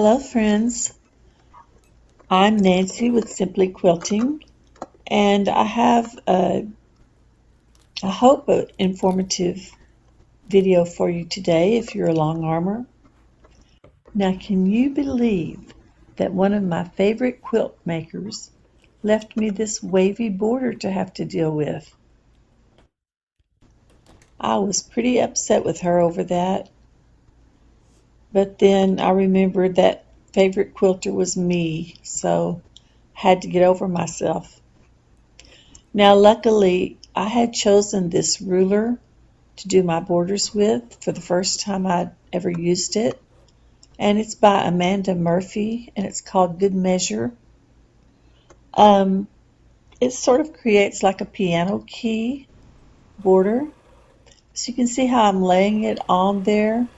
Hello, friends. I'm Nancy with Simply Quilting, and I have I hope, an informative video for you today if you're a long armor. Now, can you believe that one of my favorite quilt makers left me this wavy border to have to deal with? I was pretty upset with her over that, but then I remembered that favorite quilter was me, so had to get over myself. Now, luckily, I had chosen this ruler to do my borders with for the first time I'd ever used it. And it's by Amanda Murphy, and it's called Good Measure. Um, it sort of creates like a piano key border. So you can see how I'm laying it on there.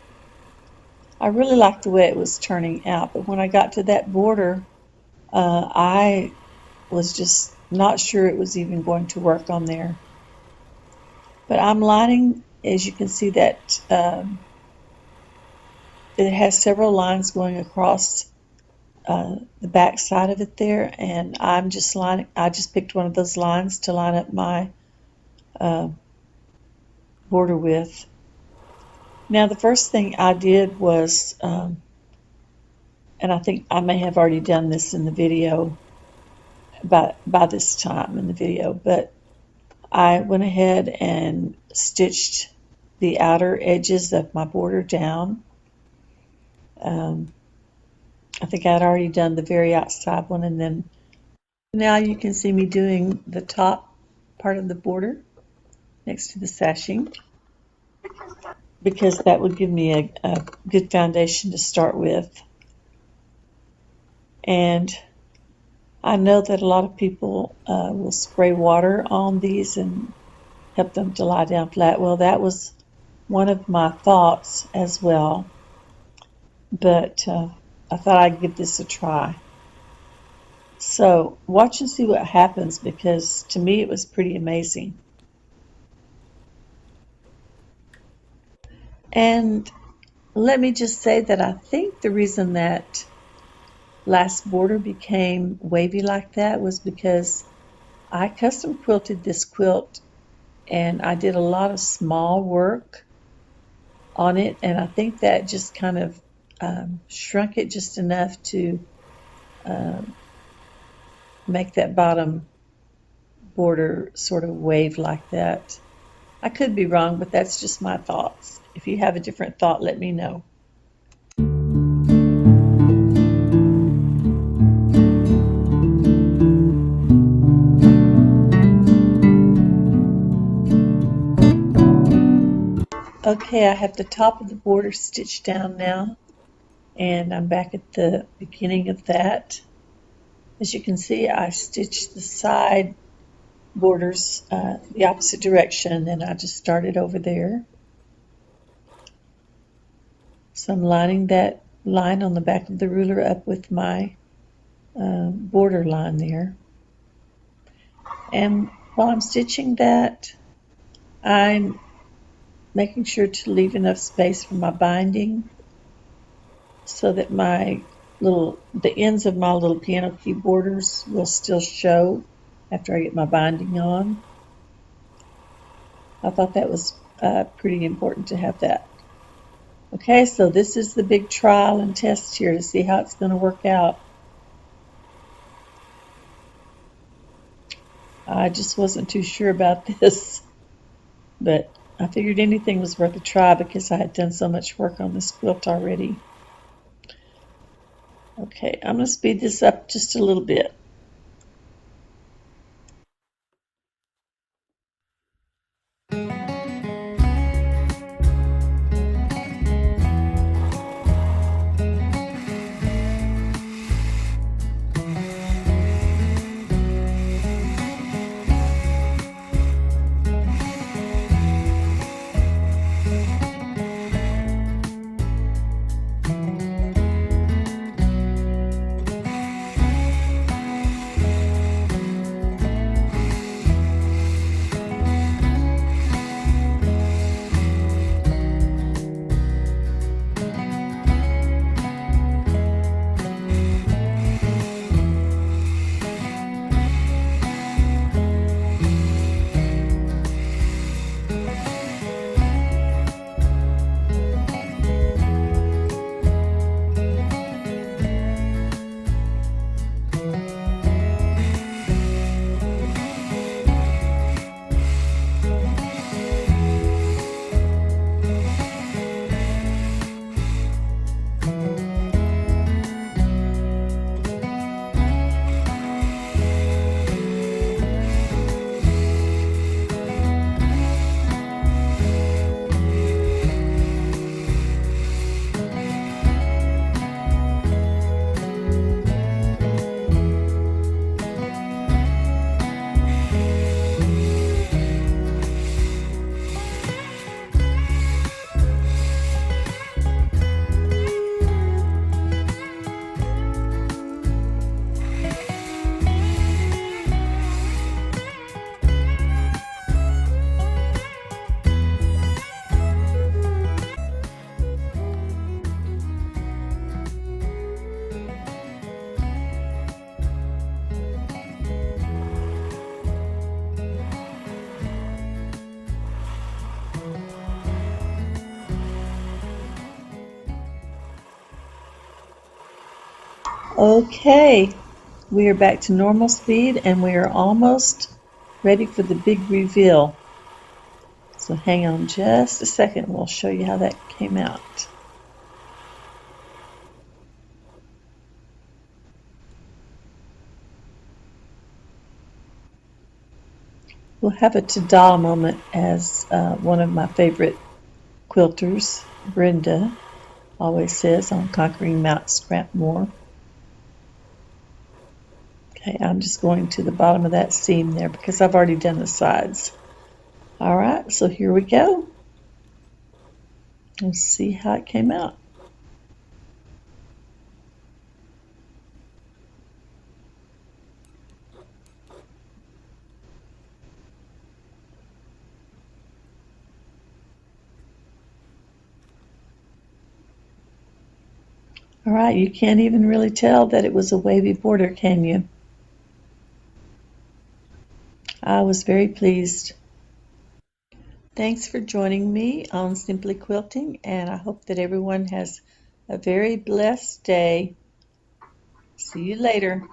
I really liked the way it was turning out, but when I got to that border, I was just not sure it was even going to work on there. But I'm lining, as you can see, that it has several lines going across the back side of it there, and I just picked one of those lines to line up my uh, border with. Now, the first thing I did was, and I think I may have already done this in the video by this time in the video, but I went ahead and stitched the outer edges of my border down. Um, I think I'd already done the very outside one, and then now you can see me doing the top part of the border next to the sashing, because that would give me a good foundation to start with. And I know that a lot of people will spray water on these and help them to lie down flat. Well, that was one of my thoughts as well, but I thought I'd give this a try. So watch and see what happens, because to me it was pretty amazing. And let me just say that I think the reason that last border became wavy like that was because I custom quilted this quilt, and I did a lot of small work on it, and I think that just kind of shrunk it just enough to make that bottom border sort of wave like that. I could be wrong, but that's just my thoughts. If you have a different thought, let me know. Okay, I have the top of the border stitched down now, and I'm back at the beginning of that. As you can see, I stitched the side borders the opposite direction, and then I just started over there. So I'm lining that line on the back of the ruler up with my border line there. And while I'm stitching that, I'm making sure to leave enough space for my binding so that the ends of my little piano key borders will still show after I get my binding on. I thought that was pretty important to have that. Okay, so this is the big trial and test here to see how it's going to work out. I just wasn't too sure about this, but I figured anything was worth a try because I had done so much work on this quilt already. Okay, I'm going to speed this up just a little bit. Okay, we are back to normal speed and we are almost ready for the big reveal. So hang on just a second, we'll show you how that came out. We'll have a ta-da moment as one of my favorite quilters, Brenda, always says on Conquering Mount Scrapmore. Okay, I'm just going to the bottom of that seam there because I've already done the sides. All right, so here we go. Let's see how it came out. All right, you can't even really tell that it was a wavy border, can you? I was very pleased. Thanks for joining me on Simply Quilting, and I hope that everyone has a very blessed day. See you later.